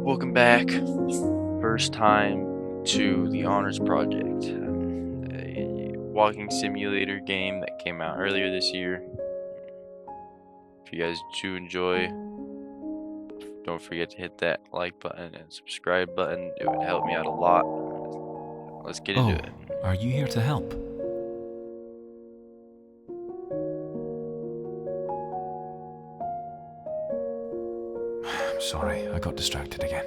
Welcome back. First time to the Honors Project, a walking simulator game that came out earlier this year. If you guys do enjoy, don't forget to hit that like button and subscribe button. It would help me out a lot. Let's get into Oh, it. are you here to help? I'm sorry, I got distracted again.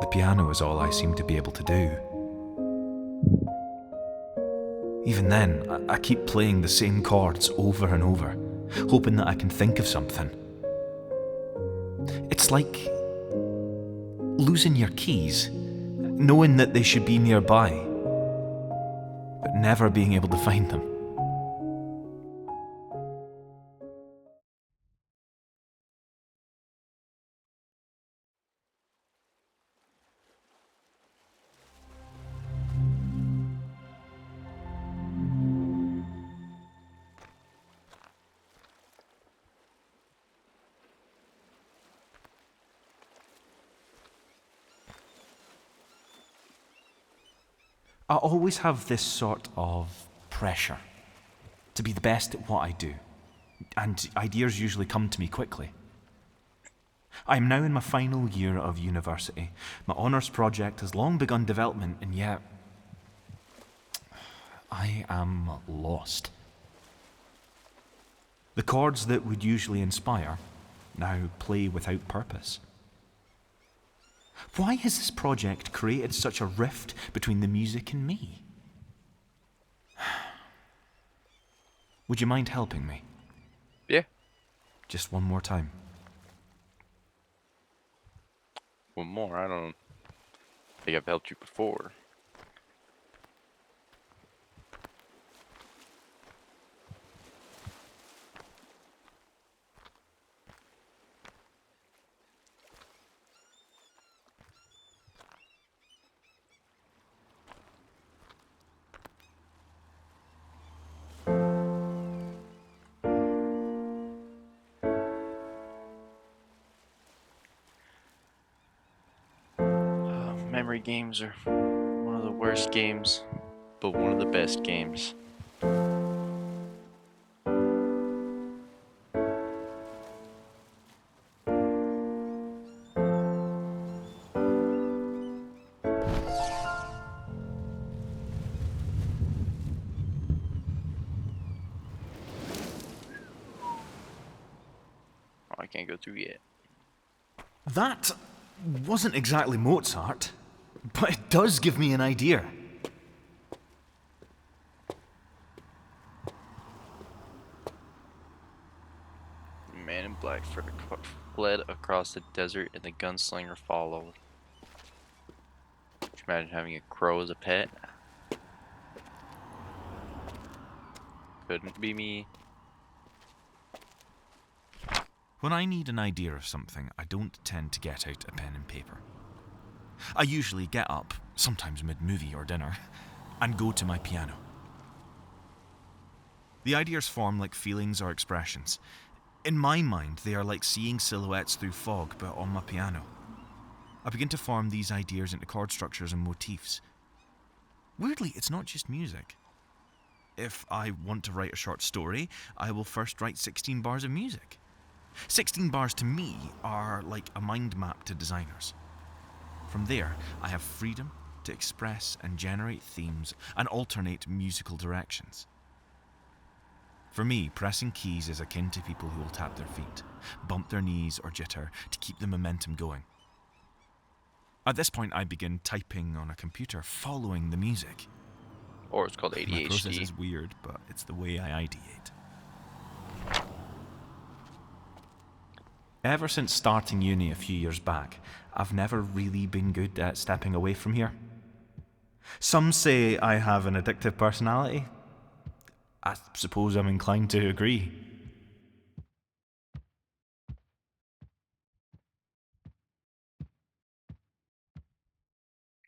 The piano is all I seem to be able to do. Even then, I keep playing the same chords over and over, hoping that I can think of something. It's like losing your keys, knowing that they should be nearby, but never being able to find them. I always have this sort of pressure to be the best at what I do, and ideas usually come to me quickly. I am now in my final year of university. My honours project has long begun development, and yet I am lost. The chords that would usually inspire now play without purpose. Why has this project created such a rift between the music and me? Would you mind helping me? Yeah, Just one more time. one more. I don't think I've helped you before. Memory games are one of the worst games, but one of the best games. Oh, I can't go through yet. That wasn't exactly Mozart, but it does give me an idea. The man in black fled across the desert and the gunslinger followed. Could you imagine having a crow as a pet? Couldn't be me. When I need an idea of something, I don't tend to get out a pen and paper. I usually get up, sometimes mid-movie or dinner, and go to my piano. The ideas form like feelings or expressions. In my mind, they are like seeing silhouettes through fog, but on my piano. I begin to form these ideas into chord structures and motifs. Weirdly, it's not just music. If I want to write a short story, I will first write 16 bars of music. 16 bars to me are like a mind map to designers. From there, I have freedom to express and generate themes and alternate musical directions. For me, pressing keys is akin to people who will tap their feet, bump their knees or jitter to keep the momentum going. At this point, I begin typing on a computer, following the music. Or it's called My process ADHD. is weird, but it's the way I ideate. Ever since starting uni a few years back, I've never really been good at stepping away from here. Some say I have an addictive personality. I suppose I'm inclined to agree.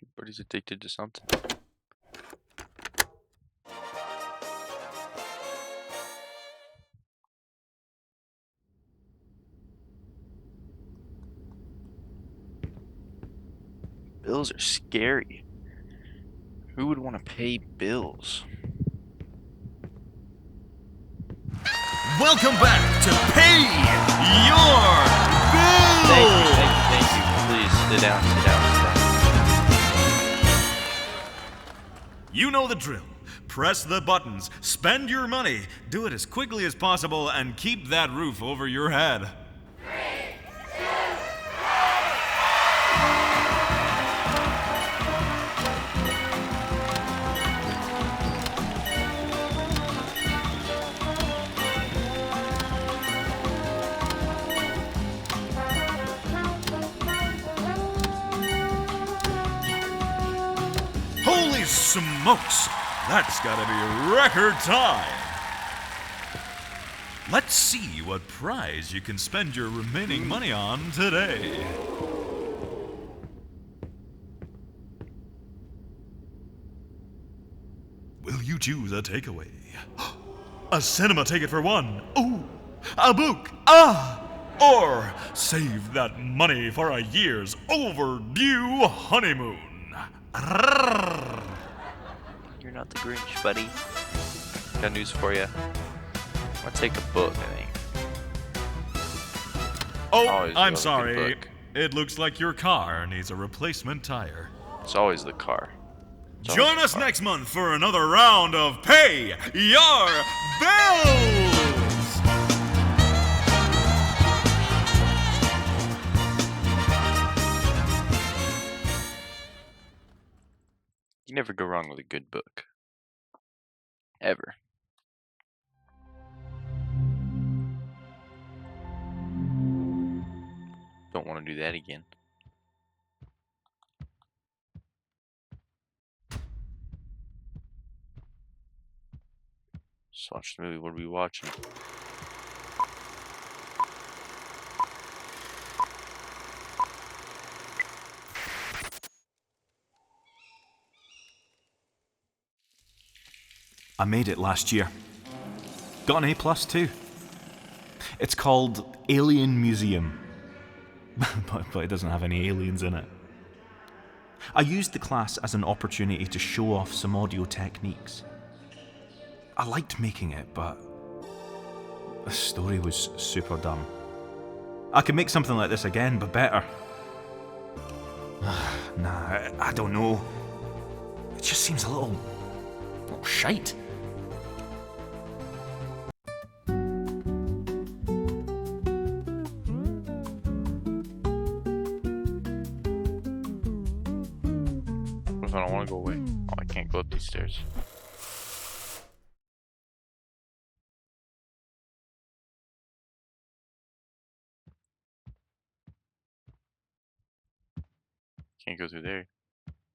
Everybody's addicted to something. Bills are scary. Who would want to pay bills? Welcome back to Pay Your Bills! Thank you. Please, sit down. You know the drill. Press the buttons, spend your money, do it as quickly as possible, and keep that roof over your head. Holy smokes! That's gotta be record time! Let's see what prize you can spend your remaining money on today. Will you choose a takeaway? A cinema ticket for one? Ooh! A book! Ah! Or save that money for a year's overdue honeymoon? You're not the Grinch, buddy. Got news for you. I'm gonna take a book, I think. Oh, Always I'm love a good sorry. book. It looks like your car needs a replacement tire. It's always the car. Join us next month for another round of Pay Your Bills! You never go wrong with a good book. Ever. Don't want to do that again. Just watch the movie. What are we watching? I made it last year. Got an A+ too. It's called Alien Museum. but it doesn't have any aliens in it. I used the class as an opportunity to show off some audio techniques. I liked making it, but the story was super dumb. I could make something like this again, but better. Nah, I don't know. It just seems a little shite. What if I don't want to go away? Oh, I can't go up these stairs. Can't go through there.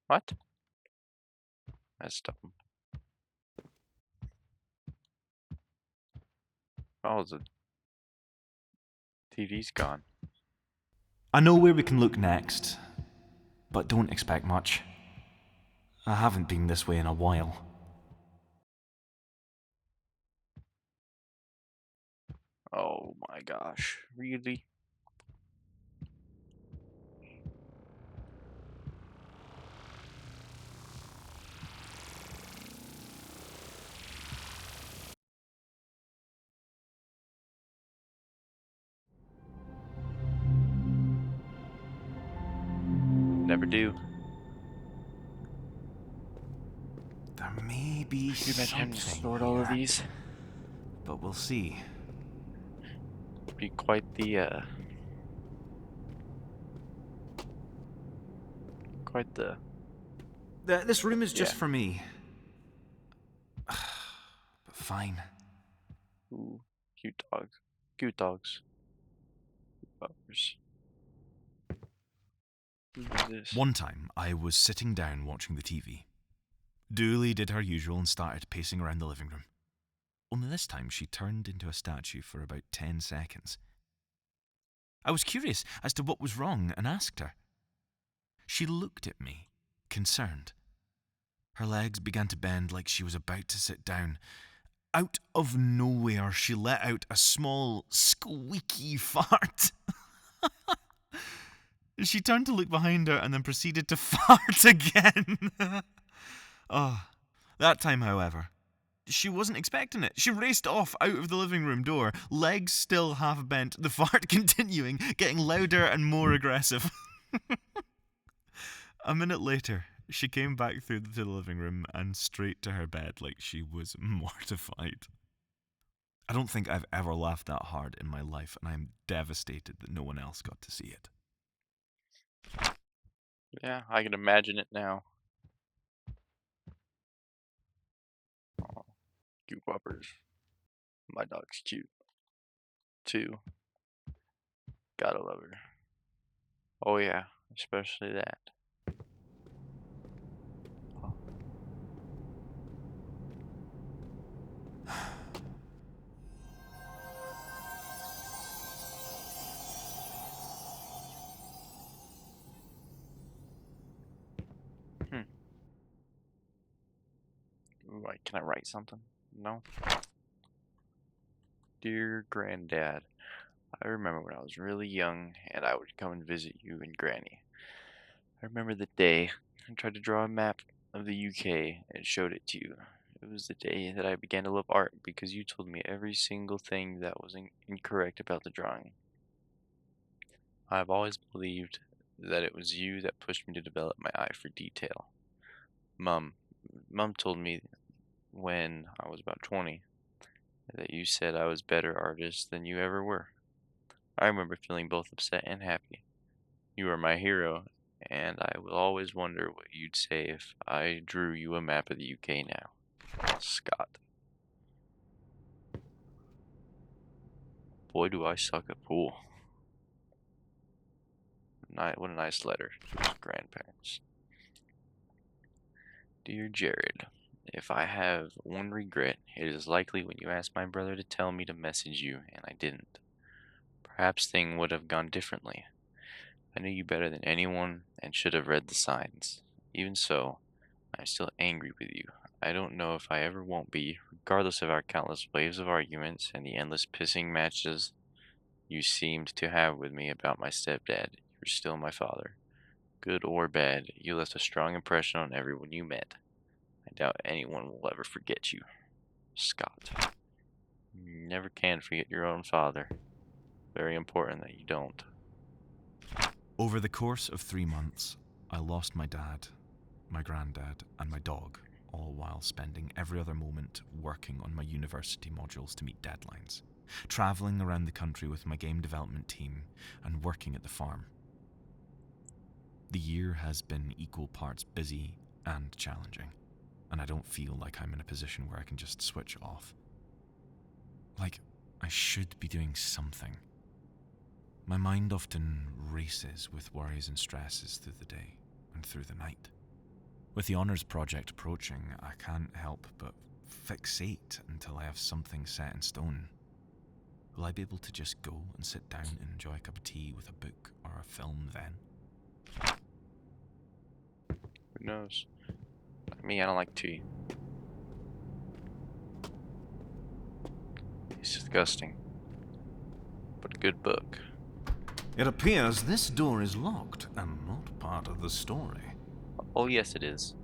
What? That's dumb. Oh, the TV's gone. I know where we can look next, but don't expect much. I haven't been this way in a while. Oh my gosh. Really? Never do. There may be Can you imagine having to something snort all of here, these? but we'll see. Be quite the This room is just Yeah. for me. But fine. Ooh, cute dogs. Cute dogs. Buggers. Who's this? One time, I was sitting down watching the TV. Dooley did her usual and started pacing around the living room. Only this time, she turned into a statue for about 10 seconds. I was curious as to what was wrong and asked her. She looked at me, concerned. Her legs began to bend like she was about to sit down. Out of nowhere, she let out a small, squeaky fart. She turned to look behind her and then proceeded to fart again. Oh, that time, however, she wasn't expecting it. She raced off out of the living room door, legs still half bent, the fart continuing, getting louder and more aggressive. A minute later, she came back through to the living room and straight to her bed like she was mortified. I don't think I've ever laughed that hard in my life, and I am devastated that no one else got to see it. Yeah, I can imagine it now. Oh, cute puppers. My dog's cute too. Gotta love her. Oh yeah, especially that. Oh. Hmm. Can I write something? No. Dear Granddad, I remember when I was really young and I would come and visit you and Granny. I remember the day I tried to draw a map of the UK and showed it to you. It was the day that I began to love art because you told me every single thing that was incorrect about the drawing. I've always believed that it was you that pushed me to develop my eye for detail. Mum, Mum told me when I was about 20 that you said I was better artist than you ever were. I remember feeling both upset and happy. You are my hero, and I will always wonder what you'd say if I drew you a map of the UK now. Scott. Boy, do I suck at pool. What a nice letter to his grandparents. Dear Jared, if I have one regret, it is likely when you asked my brother to tell me to message you, and I didn't. Perhaps things would have gone differently. I knew you better than anyone and should have read the signs. Even so, I'm still angry with you. I don't know if I ever won't be, regardless of our countless waves of arguments and the endless pissing matches you seemed to have with me about my stepdad. You're still my father. Good or bad, you left a strong impression on everyone you met. I doubt anyone will ever forget you. Scott. You never can forget your own father. Very important that you don't. Over the course of 3 months, I lost my dad, my granddad, and my dog, all while spending every other moment working on my university modules to meet deadlines, travelling around the country with my game development team, and working at the farm. The year has been equal parts busy and challenging, and I don't feel like I'm in a position where I can just switch off. Like, I should be doing something. My mind often races with worries and stresses through the day and through the night. With the honours project approaching, I can't help but fixate until I have something set in stone. Will I be able to just go and sit down and enjoy a cup of tea with a book or a film then? Who knows? Me, I don't like tea. It's disgusting. But a good book. It appears this door is locked and not part of the story. Oh, yes, it is.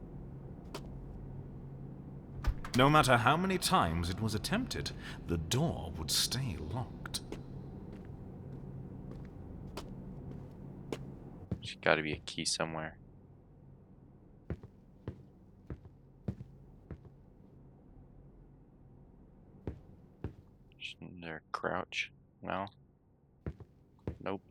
No matter how many times it was attempted, the door would stay locked. There's gotta be a key somewhere. Isn't there a crouch? No? Nope.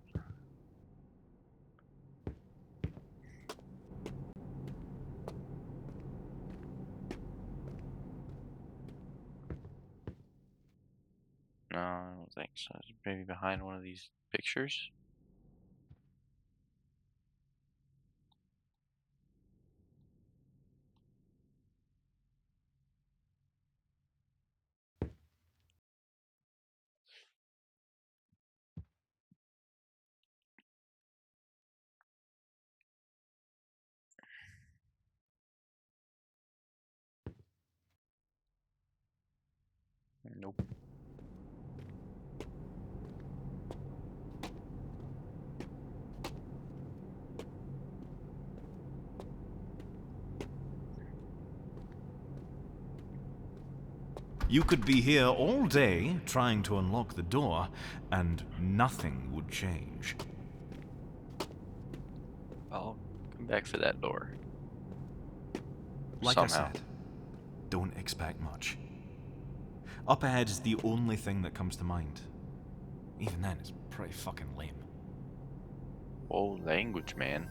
No, I don't think so. It's maybe behind one of these pictures? Nope. You could be here all day trying to unlock the door, and nothing would change. I'll come back for that door. Like Somehow. I said, don't expect much. Up ahead is the only thing that comes to mind. Even then, it's pretty fucking lame. Oh, language, man.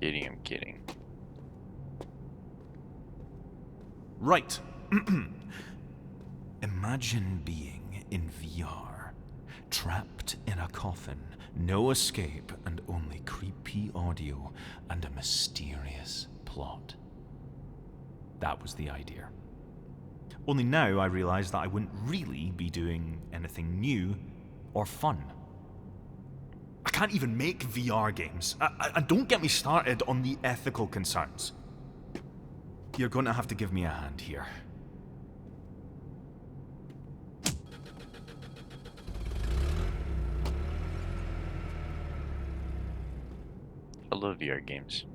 Kidding, I'm kidding. Right. Imagine being in VR, trapped in a coffin, no escape, and only creepy audio and a mysterious plot. That was the idea. Only now I realise that I wouldn't really be doing anything new or fun. I can't even make VR games. And don't get me started on the ethical concerns. You're going to have to give me a hand here. I love VR games.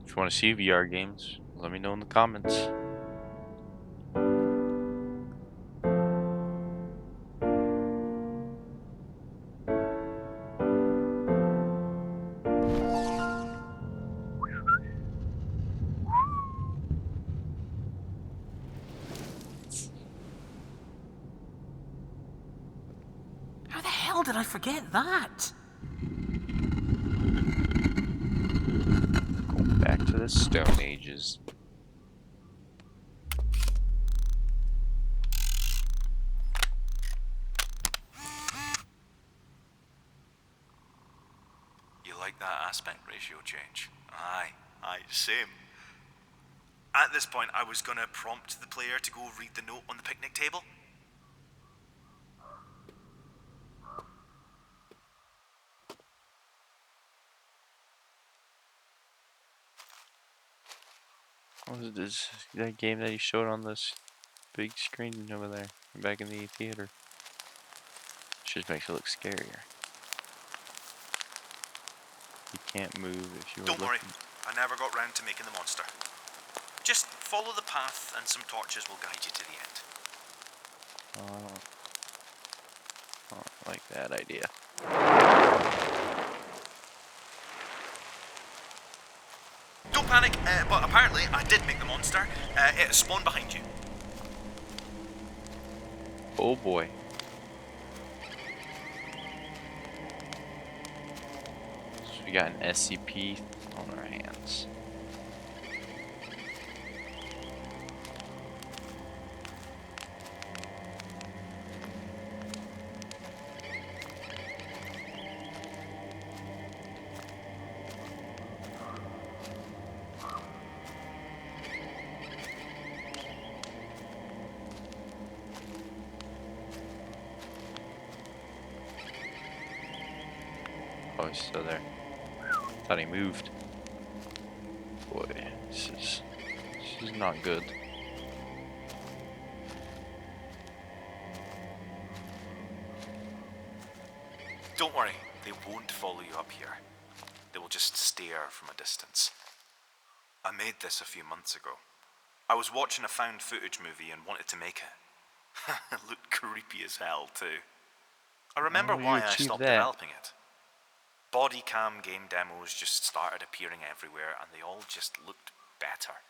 If you want to see VR games, let me know in the comments. How the hell did I forget that? Going back to the Stone Ages. You like that aspect ratio change? Aye, same. At this point, I was gonna prompt the player to go read the note on the picnic table. What was this? That game that you showed on this big screen over there, back in the theater. Just makes it look scarier. You can't move if you were Don't worry, looking. I never got round to making the monster. Just follow the path and some torches will guide you to the end. I don't like that idea. Don't panic, but apparently I did make the monster. It spawned behind you. Oh boy. So we got an SCP on our hands. Oh, he's still there. Thought he moved. Boy, this is not good. Don't worry, they won't follow you up here. They will just stare from a distance. I made this a few months ago. I was watching a found footage movie and wanted to make it. It looked creepy as hell too. I remember Oh, you why I achieved stopped that. developing it. Body cam game demos just started appearing everywhere and they all just looked better.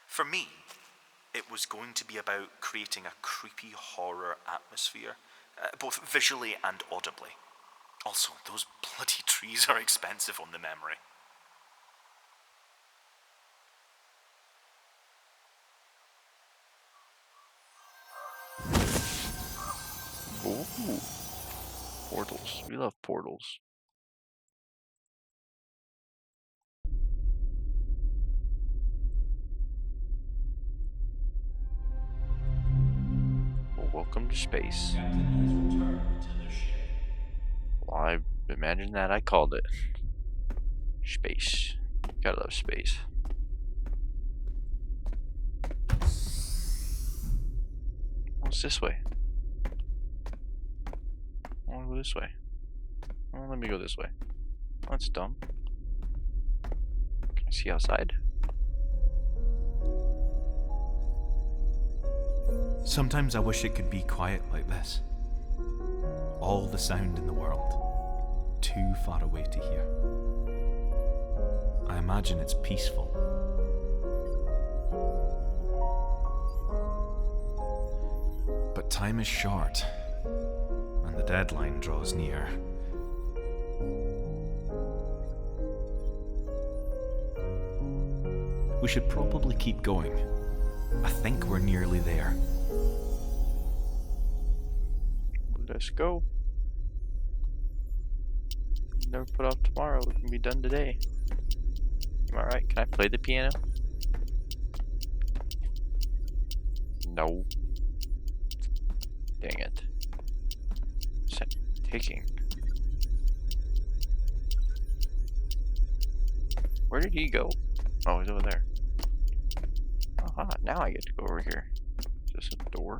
For me, it was going to be about creating a creepy horror atmosphere, both visually and audibly. Also, those bloody trees are expensive on the memory. Ooh. Portals. We love portals. Well, welcome to space. Well, I imagine that I called it. Space. Gotta love space. What's this way? I wanna go this way. Oh, let me go this way. That's dumb. Is he outside? Sometimes I wish it could be quiet like this. All the sound in the world, too far away to hear. I imagine it's peaceful. But time is short, and the deadline draws near. We should probably keep going. I think we're nearly there. Let's go. Never put off tomorrow. We can be done today. Am I right? Can I play the piano? No. Dang it. Set taking. Where did he go? Oh, he's over there. Aha, now I get to go over here. Is this a door?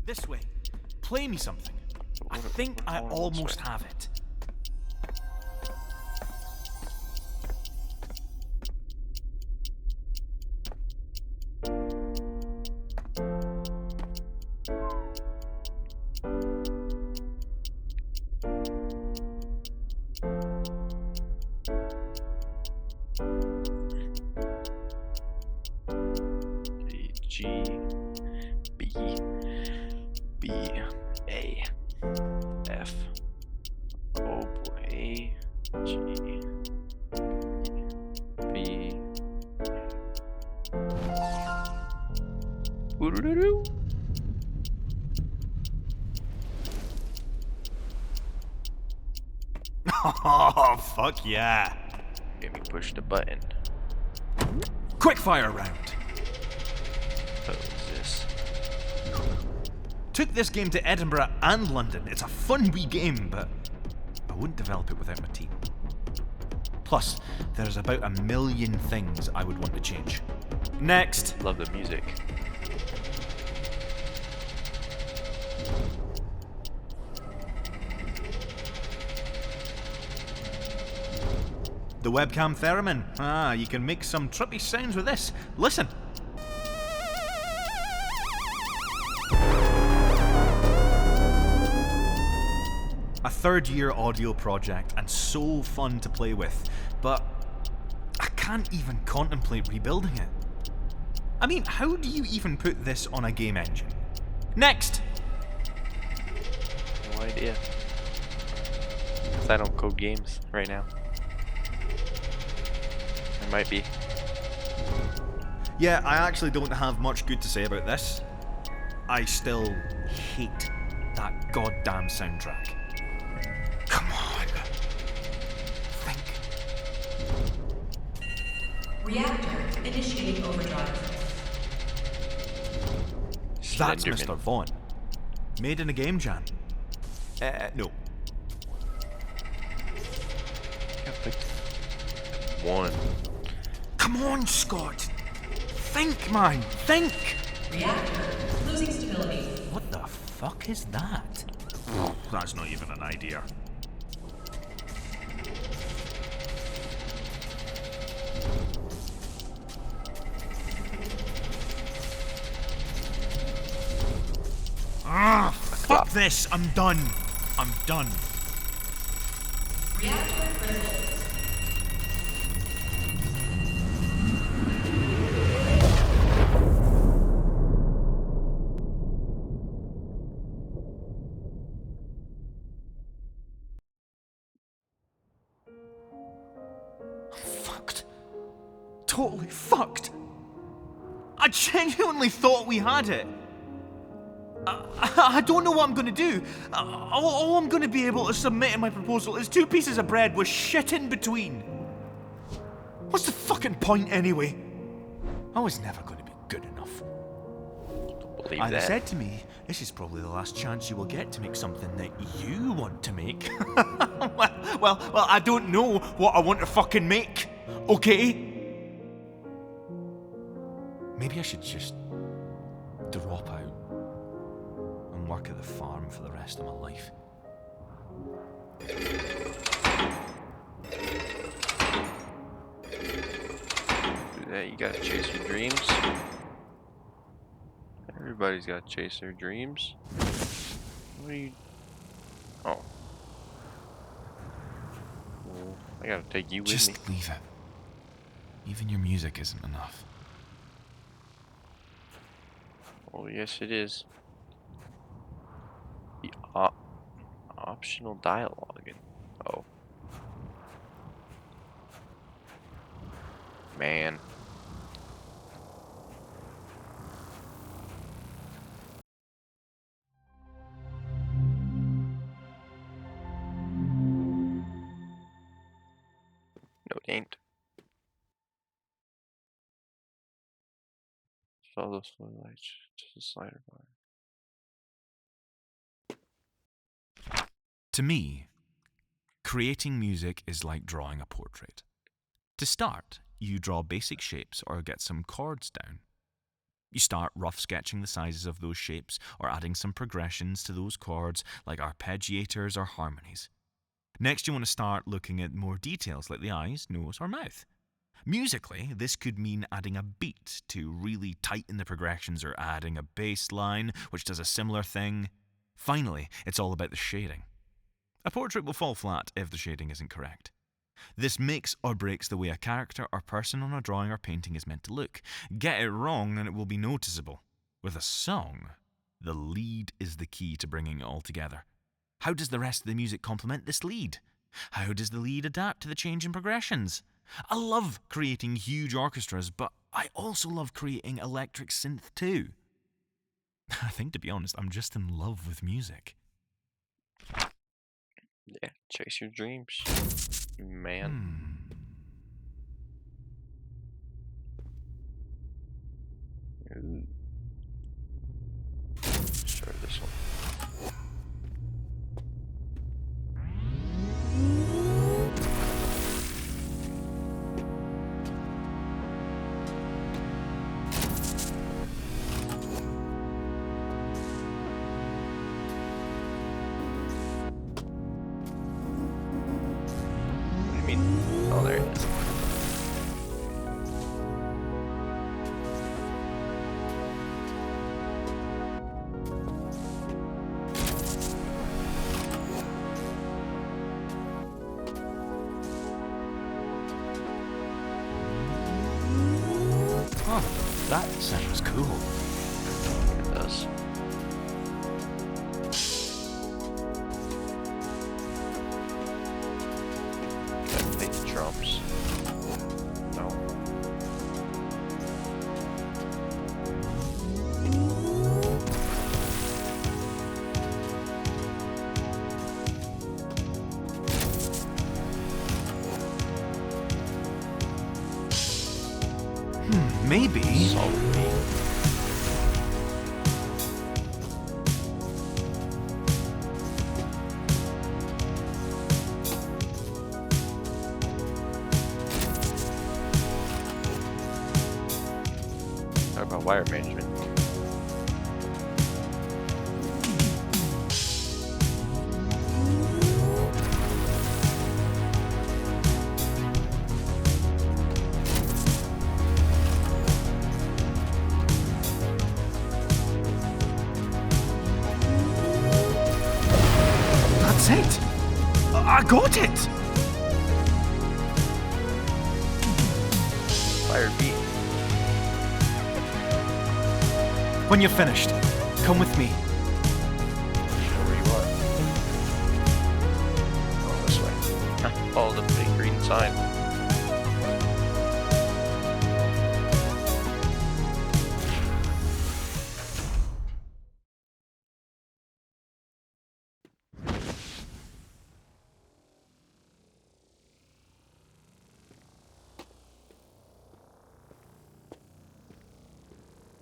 This way. Play me something. I think I almost have it. G, B, B, A, F, oh boy, A, G, B, woo-doo-doo-doo. Oh, fuck yeah. Let me push the button. Quickfire round. What is this? Took this game to Edinburgh and London. It's a fun wee game, but I wouldn't develop it without my team. Plus, there's about 1 million things I would want to change. Next. Love the music. The webcam theremin. Ah, you can make some trippy sounds with this. Listen. A third-year audio project and so fun to play with, but I can't even contemplate rebuilding it. I mean, how do you even put this on a game engine? Next! No idea. 'Cause I don't code games right now. There might be. Yeah, I actually don't have much good to say about this. I still hate that goddamn soundtrack. Come on. Think. Reactor initiating overdrive. That's Slenderman. Mr. Vaughn. Made in a game jam. No. Yeah, but one. Come on, Scott. Think, man. Think. Reactor losing stability. What the fuck is that? That's not even an idea. Ah, fuck this. I'm done. I'm done. Reactor critical. Fucked. Totally fucked. I genuinely thought we had it. I don't know what I'm gonna do. All I'm gonna be able to submit in my proposal is 2 pieces of bread with shit in between. What's the fucking point anyway? I was never gonna be good enough. Believe And they that. said to me, this is probably the last chance you will get to make something that you want to make. well, I don't know what I want to fucking make, okay? Maybe I should just drop out and work at the farm for the rest of my life. that you gotta chase your dreams. Everybody's gotta chase their dreams. What are you? Oh. Well, I gotta take you with me. Just leave it. Even your music isn't enough. Oh, yes, it is. The optional dialogue. Oh. Man. No, it ain't. Follow those flow lights to the slider bar. To me, creating music is like drawing a portrait. To start, you draw basic shapes or get some chords down. You start rough sketching the sizes of those shapes or adding some progressions to those chords like arpeggiators or harmonies. Next, you want to start looking at more details like the eyes, nose, or mouth. Musically, this could mean adding a beat to really tighten the progressions or adding a bass line which does a similar thing. Finally, it's all about the shading. A portrait will fall flat if the shading isn't correct. This makes or breaks the way a character or person on a drawing or painting is meant to look. Get it wrong and it will be noticeable. With a song, the lead is the key to bringing it all together. How does the rest of the music complement this lead? How does the lead adapt to the change in progressions? I love creating huge orchestras, but I also love creating electric synth too. I think, to be honest, I'm just in love with music. Yeah, chase your dreams, man. Ooh. Start this one. What do you mean? Oh, there it is. Oh, that sounds cool. It does. Gotta play the drums. No. Maybe. Solid beat. Talk about wire management. That's it! I got it! Fire beat. When you're finished, come with me. Show where you are. Oh, this way. Follow the big green sign.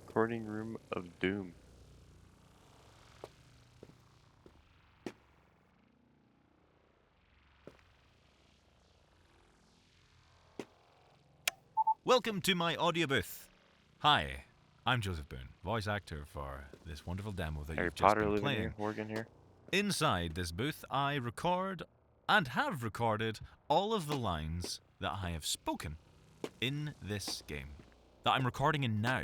Recording room of doom. Welcome to my audio booth. Hi, I'm Joseph Boone, voice actor for this wonderful demo that Harry you've just Potter been living playing. here, Morgan here. Inside this booth, I record and have recorded all of the lines that I have spoken in this game. that I'm recording in now.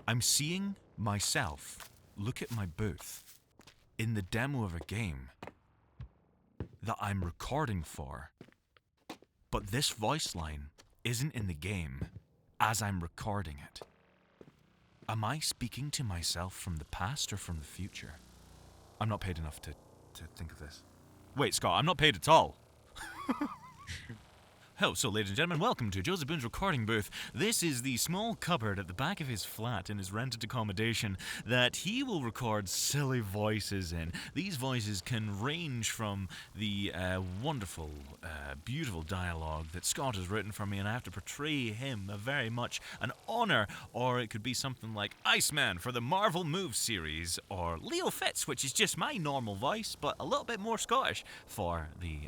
I'm seeing myself look at my booth in the demo of a game that I'm recording for, but this voice line isn't in the game as I'm recording it. Am I speaking to myself from the past or from the future? I'm not paid enough to think of this. Wait, Scott, I'm not paid at all. Hello, so ladies and gentlemen, welcome to Joseph Boone's recording booth. This is the small cupboard at the back of his flat in his rented accommodation that he will record silly voices in. These voices can range from the wonderful, beautiful dialogue that Scott has written for me, and I have to portray him very much an honour, or it could be something like Iceman for the Marvel Move series, or Leo Fitz, which is just my normal voice, but a little bit more Scottish for the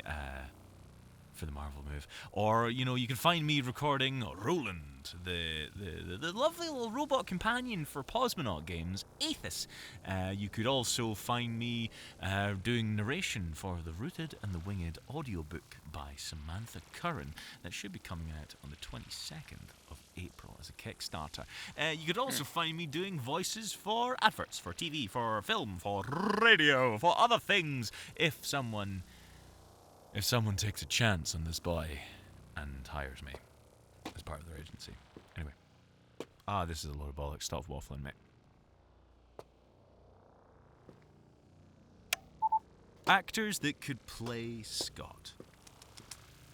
Marvel Move. Or, you know, you can find me recording Roland, the lovely little robot companion for Cosmonaut games, Aethys. You could also find me doing narration for The Rooted and the Winged audiobook by Samantha Curran that should be coming out on the 22nd of April as a Kickstarter. You could also find me doing voices for adverts, for TV, for film, for radio, for other things if someone takes a chance on this boy and hires me as part of their agency. Anyway. This is a load of bollocks. Stop waffling, mate. Actors that could play Scott.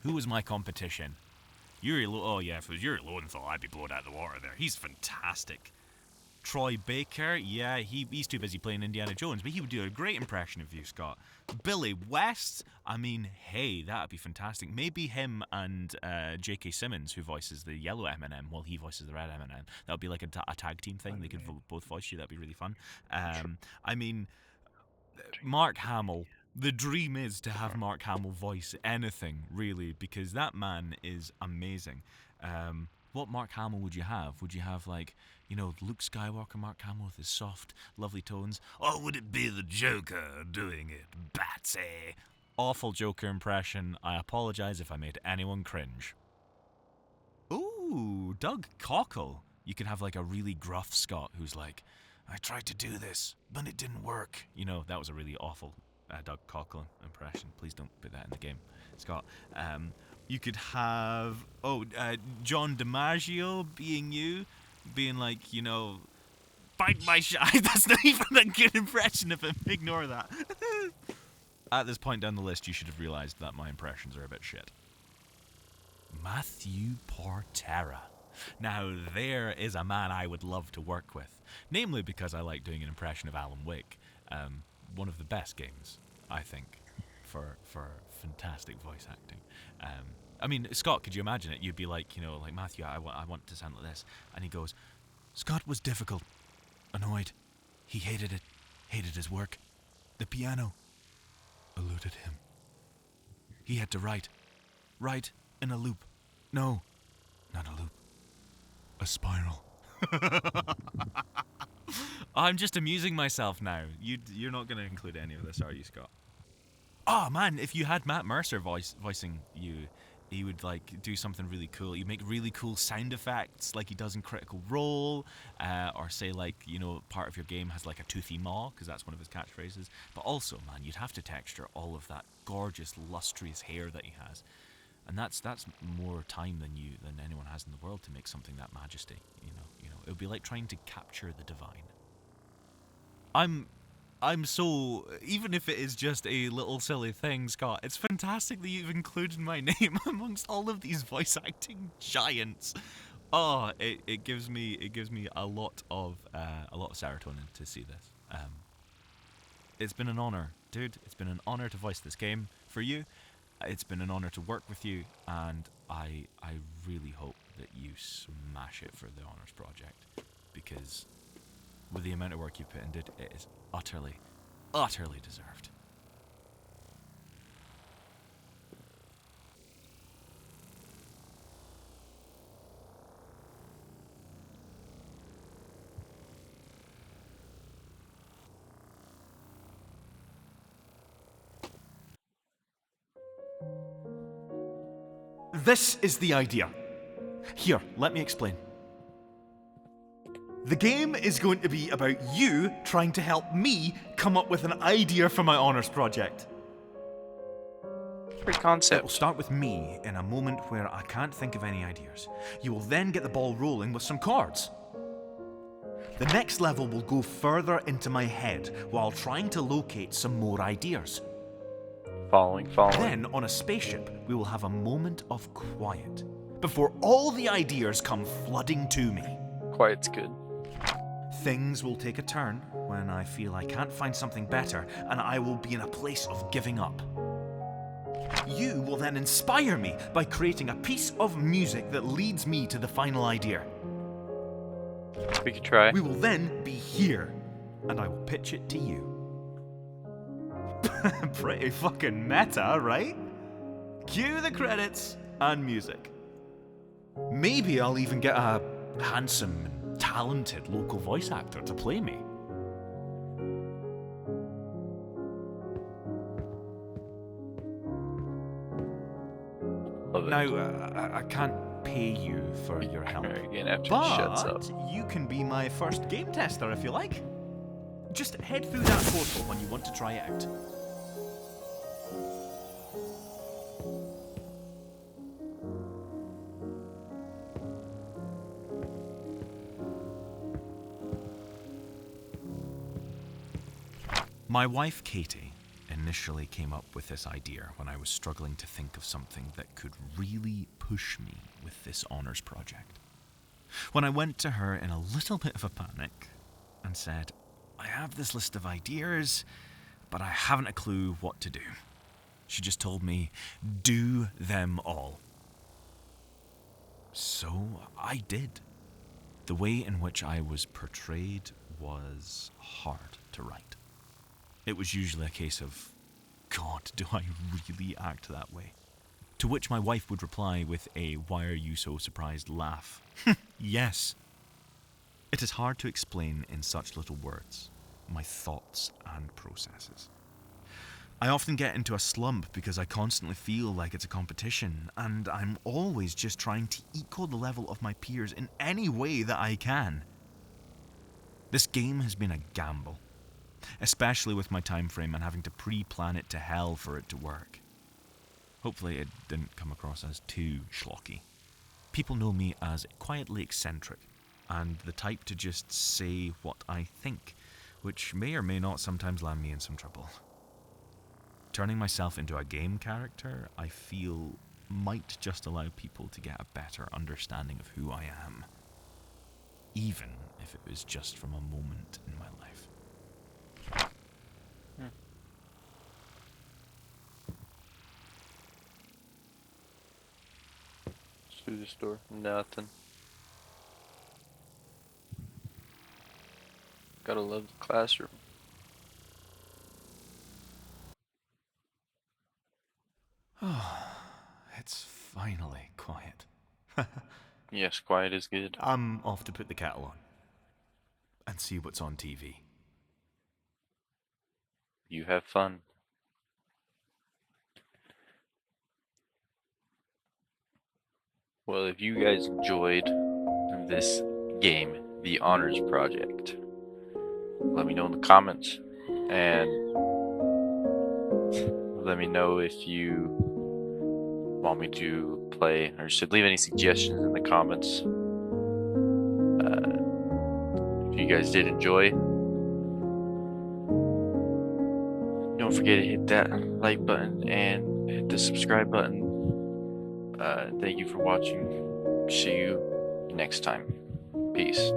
Who was my competition? Yuri oh yeah, if it was Yuri Lowenthal, I'd be blown out of the water there. He's fantastic. Troy Baker, yeah, he's too busy playing Indiana Jones, but he would do a great impression of you, Scott. Billy West, I mean, hey, that'd be fantastic. Maybe him and J.K. Simmons, who voices the yellow M&M, while he voices the red M&M. That would be like a tag team thing. They could both voice you. That'd be really fun. I mean, Mark Hamill. The dream is to have Mark Hamill voice anything, really, because that man is amazing. What Mark Hamill would you have? Would you have, like, you know, Luke Skywalker Mark Hamill with his soft, lovely tones? Or would it be the Joker doing it, Batsy? Awful Joker impression. I apologise if I made anyone cringe. Ooh, Doug Cockle. You can have, like, a really gruff Scott who's like, I tried to do this, but it didn't work. You know, that was a really awful Doug Cockle impression. Please don't put that in the game, Scott. You could have John DiMaggio being like, you know, bite my shot. That's not even a good impression of him. Ignore that. At this point down the list, you should have realised that my impressions are a bit shit. Matthew Portera. Now, there is a man I would love to work with. Namely because I like doing an impression of Alan Wake. One of the best games, I think, for fantastic voice acting. I mean, Scott, could you imagine it? You'd be like, you know, like, Matthew, I want to sound like this. And he goes, Scott was difficult, annoyed. He hated it, hated his work. The piano eluded him. He had to write in a loop. No, not a loop. A spiral. I'm just amusing myself now. You're not going to include any of this, are you, Scott? Oh man, if you had Matt Mercer voicing you, he would like do something really cool. He'd make really cool sound effects like he does in Critical Role, or say like, you know, part of your game has like a toothy maw, because that's one of his catchphrases. But also, man, you'd have to texture all of that gorgeous, lustrous hair that he has. And that's more time than anyone has in the world to make something that majesty. You know, it would be like trying to capture the divine. I'm so, even if it is just a little silly thing, Scott, it's fantastic that you've included my name amongst all of these voice acting giants. Oh, it gives me a lot of serotonin to see this. It's been an honor, dude. It's been an honor to voice this game for you. It's been an honor to work with you, and I really hope that you smash it for the Honors Project, because with the amount of work you put into it, it is utterly, utterly deserved. This is the idea. Here, let me explain. The game is going to be about you trying to help me come up with an idea for my honours project. Great It will concept. start with me in a moment where I can't think of any ideas. You will then get the ball rolling with some chords. The next level will go further into my head while trying to locate some more ideas. Following. Then, on a spaceship, we will have a moment of quiet before all the ideas come flooding to me. Quiet's good. Things will take a turn when I feel I can't find something better and I will be in a place of giving up. You will then inspire me by creating a piece of music that leads me to the final idea. We could try. We will then be here, and I will pitch it to you. Pretty fucking meta, right? Cue the credits and music. Maybe I'll even get a handsome and talented local voice actor to play me. Love it. Now, I can't pay you for your help, Again, after he shuts up. but you can be my first game tester if you like. Just head through that portal when you want to try it out. My wife, Katie, initially came up with this idea when I was struggling to think of something that could really push me with this honours project. When I went to her in a little bit of a panic and said, I have this list of ideas, but I haven't a clue what to do. She just told me, do them all. So I did. The way in which I was portrayed was hard to write. It was usually a case of, God, do I really act that way? To which my wife would reply with a why are you so surprised laugh. Yes. It is hard to explain in such little words my thoughts and processes. I often get into a slump because I constantly feel like it's a competition, and I'm always just trying to equal the level of my peers in any way that I can. This game has been a gamble, especially with my time frame and having to pre-plan it to hell for it to work. Hopefully it didn't come across as too schlocky. People know me as quietly eccentric, and the type to just say what I think, which may or may not sometimes land me in some trouble. Turning myself into a game character, I feel, might just allow people to get a better understanding of who I am, even if it was just from a moment in my life. Through the store. Nothing. Gotta love the classroom. It's finally quiet. Yes, quiet is good. I'm off to put the kettle on and see what's on TV. You have fun. Well, if you guys enjoyed this game, The Honors Project, let me know in the comments. And let me know if you want me to play, or should leave any suggestions in the comments. If you guys did enjoy, don't forget to hit that like button and hit the subscribe button. Thank you for watching. See you next time. Peace.